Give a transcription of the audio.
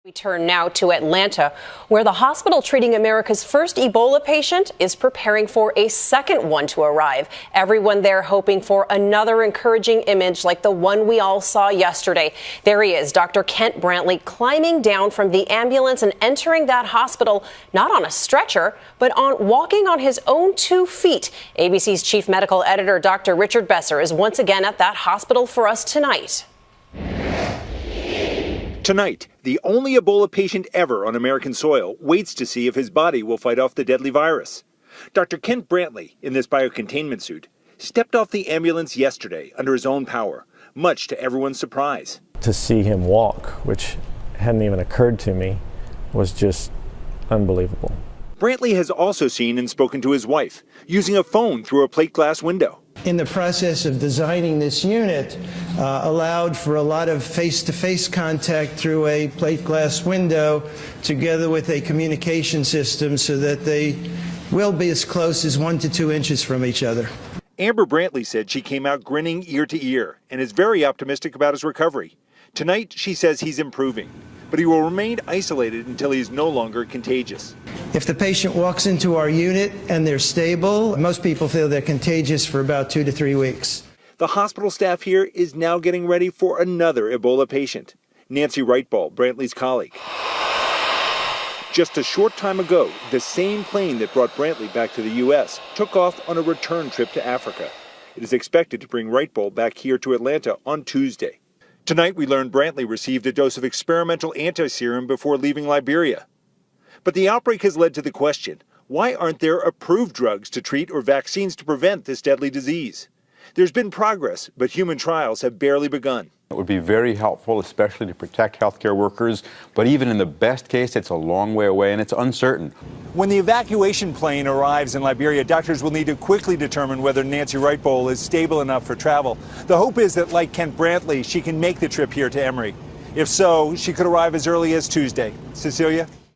We turn now to Atlanta, where the hospital treating America's first Ebola patient is preparing for a second one to arrive. Everyone there hoping for another encouraging image like the one we all saw yesterday. There he is, Dr. Kent Brantly, climbing down from the ambulance and entering that hospital not on a stretcher, but walking on his own 2 feet. ABC's chief medical editor, Dr. Richard Besser, is once again at that hospital for us tonight. Tonight, the only Ebola patient ever on American soil waits to see if his body will fight off the deadly virus. Dr. Kent Brantly, in this biocontainment suit, stepped off the ambulance yesterday under his own power, much to everyone's surprise. To see him walk, which hadn't even occurred to me, was just unbelievable. Brantly has also seen and spoken to his wife, using a phone through a plate glass window. In the process of designing this unit, allowed for a lot of face-to-face contact through a plate glass window, together with a communication system so that they will be as close as 1 to 2 inches from each other. Amber Brantly said she came out grinning ear to ear and is very optimistic about his recovery. Tonight, she says he's improving, but he will remain isolated until he is no longer contagious. If the patient walks into our unit and they're stable, most people feel they're contagious for about 2 to 3 weeks. The hospital staff here is now getting ready for another Ebola patient, Nancy Wrightball, Brantly's colleague. Just a short time ago, the same plane that brought Brantly back to the U.S. took off on a return trip to Africa. It is expected to bring Wrightball back here to Atlanta on Tuesday. Tonight, we learned Brantly received a dose of experimental anti-serum before leaving Liberia. But the outbreak has led to the question, why aren't there approved drugs to treat or vaccines to prevent this deadly disease? There's been progress, but human trials have barely begun. It would be very helpful, especially to protect healthcare workers, but even in the best case, it's a long way away and it's uncertain. When the evacuation plane arrives in Liberia, doctors will need to quickly determine whether Nancy Wrightball is stable enough for travel. The hope is that, like Kent Brantly, she can make the trip here to Emory. If so, she could arrive as early as Tuesday. Cecilia?